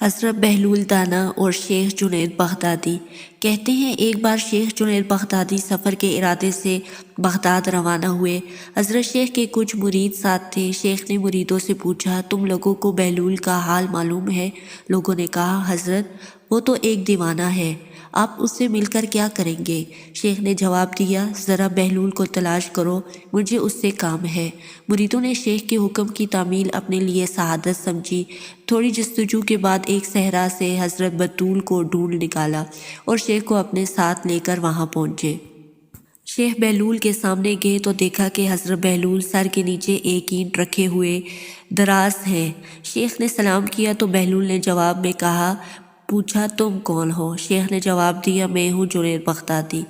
حضرت بہلول دانا اور شیخ جنید بغدادی کہتے ہیں ایک بار شیخ جنید بغدادی سفر کے ارادے سے بغداد روانہ ہوئے۔ حضرت شیخ کے کچھ مرید ساتھ تھے۔ شیخ نے مریدوں سے پوچھا، تم لوگوں کو بہلول کا حال معلوم ہے؟ لوگوں نے کہا، حضرت وہ تو ایک دیوانہ ہے، آپ اس سے مل کر کیا کریں گے؟ شیخ نے جواب دیا، ذرا بہلول کو تلاش کرو، مجھے اس سے کام ہے۔ مریدوں نے شیخ کے حکم کی تعمیل اپنے لیے سعادت سمجھی۔ تھوڑی جستجو کے بعد ایک صحرا سے حضرت بطول کو ڈھونڈ نکالا اور شیخ کو اپنے ساتھ لے کر وہاں پہنچے۔ شیخ بہلول کے سامنے گئے تو دیکھا کہ حضرت بہلول سر کے نیچے ایک اینٹ رکھے ہوئے دراز ہیں۔ شیخ نے سلام کیا تو بہلول نے جواب میں کہا، پوچھا تم کون ہو؟ شیخ نے جواب دیا، میں ہوں جنید بغدادی۔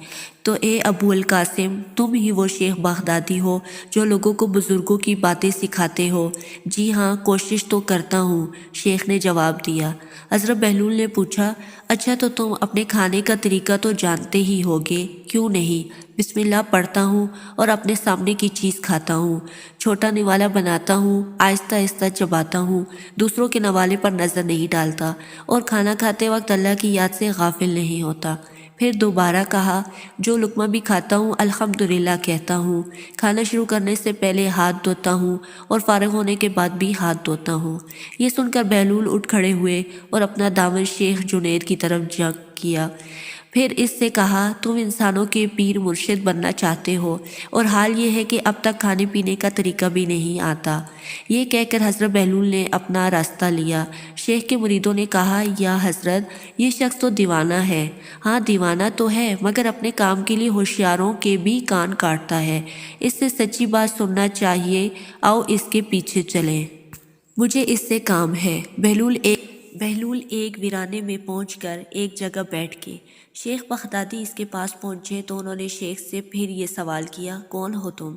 تو اے ابو القاسم، تم ہی وہ شیخ بغدادی ہو جو لوگوں کو بزرگوں کی باتیں سکھاتے ہو؟ جی ہاں، کوشش تو کرتا ہوں، شیخ نے جواب دیا۔ حضرت بہلول نے پوچھا، اچھا تو تم اپنے کھانے کا طریقہ تو جانتے ہی ہوگے، کیوں نہیں؟ بسم اللہ پڑھتا ہوں اور اپنے سامنے کی چیز کھاتا ہوں، چھوٹا نوالا بناتا ہوں، آہستہ آہستہ چباتا ہوں، دوسروں کے نوالے پر نظر نہیں ڈالتا اور کھانا کھاتے وقت اللہ کی یاد سے غافل نہیں ہوتا۔ پھر دوبارہ کہا، جو لقمہ بھی کھاتا ہوں الحمدللہ کہتا ہوں، کھانا شروع کرنے سے پہلے ہاتھ دھوتا ہوں اور فارغ ہونے کے بعد بھی ہاتھ دھوتا ہوں۔ یہ سن کر بہلول اٹھ کھڑے ہوئے اور اپنا دامن شیخ جنید کی طرف جھک کیا۔ پھر اس سے کہا، تم انسانوں کے پیر مرشد بننا چاہتے ہو اور حال یہ ہے کہ اب تک کھانے پینے کا طریقہ بھی نہیں آتا۔ یہ کہہ کر حضرت بہلول نے اپنا راستہ لیا۔ شیخ کے مریدوں نے کہا، یا حضرت یہ شخص تو دیوانہ ہے۔ ہاں دیوانہ تو ہے، مگر اپنے کام کے لیے ہوشیاروں کے بھی کان کاٹتا ہے، اس سے سچی بات سننا چاہیے، آؤ اس کے پیچھے چلیں، مجھے اس سے کام ہے۔ بہلول ایک ویرانے میں پہنچ کر ایک جگہ بیٹھ کے شیخ بغدادی اس کے پاس پہنچے تو انہوں نے شیخ سے پھر یہ سوال کیا، کون ہو تم؟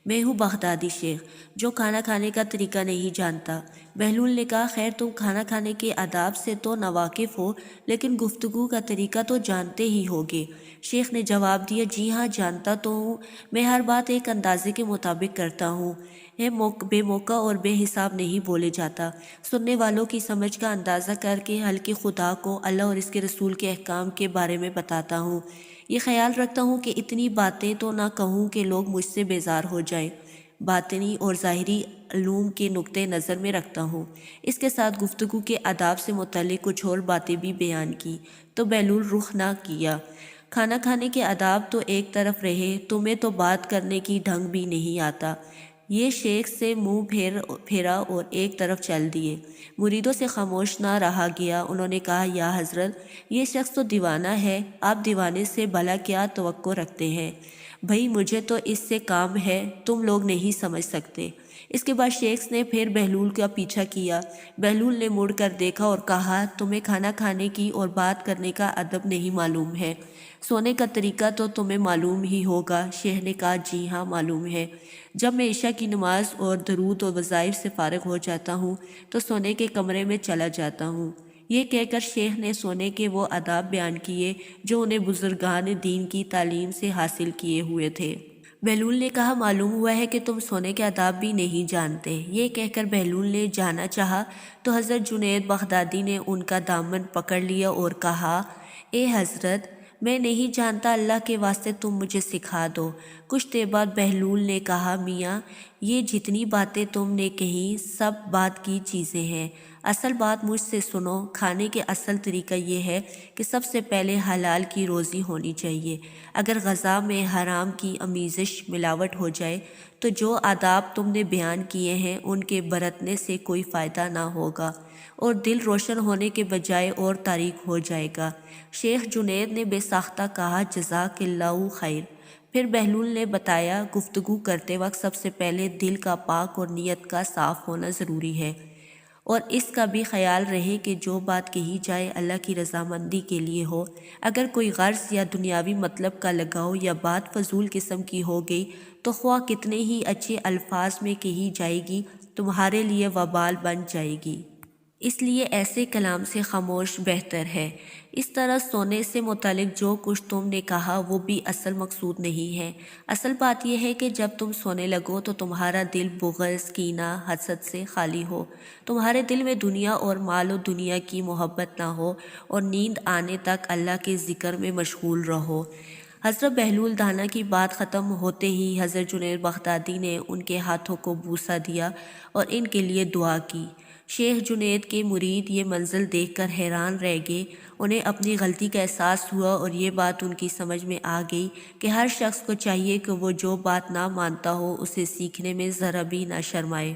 میں ہوں بغدادی شیخ، جو کھانا کھانے کا طریقہ نہیں جانتا۔ بہلول نے کہا، خیر تم کھانا کھانے کے آداب سے تو ناواقف ہو، لیکن گفتگو کا طریقہ تو جانتے ہی ہوگے۔ شیخ نے جواب دیا، جی ہاں جانتا تو ہوں، میں ہر بات ایک اندازے کے مطابق کرتا ہوں، بے موقع اور بے حساب نہیں بولے جاتا۔ سننے والوں کی سمجھ کا اندازہ کر کے حلقے خدا کو اللہ اور اس کے رسول کے احکام کے بارے میں بتاتا ہوں۔ یہ خیال رکھتا ہوں کہ اتنی باتیں تو نہ کہوں کہ لوگ مجھ سے بیزار ہو جائیں۔ باطنی اور ظاہری علوم کے نقطۂ نظر میں رکھتا ہوں۔ اس کے ساتھ گفتگو کے آداب سے متعلق کچھ اور باتیں بھی بیان کی تو بہلول رخ نہ کیا۔ کھانا کھانے کے آداب تو ایک طرف رہے، تمہیں تو بات کرنے کی ڈھنگ بھی نہیں آتا۔ یہ شیخ سے منہ پھیرا اور ایک طرف چل دیے۔ مریدوں سے خاموش نہ رہا گیا۔ انہوں نے کہا، یا حضرت یہ شخص تو دیوانہ ہے، آپ دیوانے سے بھلا کیا توقع رکھتے ہیں؟ بھئی مجھے تو اس سے کام ہے، تم لوگ نہیں سمجھ سکتے۔ اس کے بعد شیخ نے پھر بہلول کا پیچھا کیا۔ بہلول نے مڑ کر دیکھا اور کہا، تمہیں کھانا کھانے کی اور بات کرنے کا ادب نہیں معلوم ہے، سونے کا طریقہ تو تمہیں معلوم ہی ہوگا۔ شیخ نے کہا، جی ہاں معلوم ہے، جب میں عشاء کی نماز اور درود و وظائف سے فارغ ہو جاتا ہوں تو سونے کے کمرے میں چلا جاتا ہوں۔ یہ کہہ کر شیخ نے سونے کے وہ آداب بیان کیے جو انہیں بزرگان دین کی تعلیم سے حاصل کیے ہوئے تھے۔ بہلول نے کہا، معلوم ہوا ہے کہ تم سونے کے آداب بھی نہیں جانتے۔ یہ کہہ کر بہلول نے جانا چاہا تو حضرت جنید بغدادی نے ان کا دامن پکڑ لیا اور کہا، اے حضرت میں نہیں جانتا، اللہ کے واسطے تم مجھے سکھا دو۔ کچھ دیر بعد بہلول نے کہا، میاں یہ جتنی باتیں تم نے کہیں سب بات کی چیزیں ہیں، اصل بات مجھ سے سنو۔ کھانے کے اصل طریقہ یہ ہے کہ سب سے پہلے حلال کی روزی ہونی چاہیے۔ اگر غذا میں حرام کی آمیزش ملاوٹ ہو جائے تو جو آداب تم نے بیان کیے ہیں ان کے برتنے سے کوئی فائدہ نہ ہوگا اور دل روشن ہونے کے بجائے اور تاریک ہو جائے گا۔ شیخ جنید نے بے ساختہ کہا، جزاک اللہ خیر۔ پھر بہلول نے بتایا، گفتگو کرتے وقت سب سے پہلے دل کا پاک اور نیت کا صاف ہونا ضروری ہے، اور اس کا بھی خیال رہے کہ جو بات کہی جائے اللہ کی رضامندی کے لیے ہو۔ اگر کوئی غرض یا دنیاوی مطلب کا لگاؤ یا بات فضول قسم کی ہو گئی تو خواہ کتنے ہی اچھے الفاظ میں کہی جائے گی، تمہارے لیے وبال بن جائے گی۔ اس لیے ایسے کلام سے خاموش بہتر ہے۔ اس طرح سونے سے متعلق جو کچھ تم نے کہا وہ بھی اصل مقصود نہیں ہے۔ اصل بات یہ ہے کہ جب تم سونے لگو تو تمہارا دل بغض، کینہ، حسد سے خالی ہو، تمہارے دل میں دنیا اور مال و دنیا کی محبت نہ ہو، اور نیند آنے تک اللہ کے ذکر میں مشغول رہو۔ حضرت بہلول دانا کی بات ختم ہوتے ہی حضرت جنید بغدادی نے ان کے ہاتھوں کو بوسہ دیا اور ان کے لیے دعا کی۔ شیخ جنید کے مرید یہ منزل دیکھ کر حیران رہ گئے۔ انہیں اپنی غلطی کا احساس ہوا اور یہ بات ان کی سمجھ میں آ گئی کہ ہر شخص کو چاہیے کہ وہ جو بات نہ مانتا ہو اسے سیکھنے میں ذرا بھی نہ شرمائے۔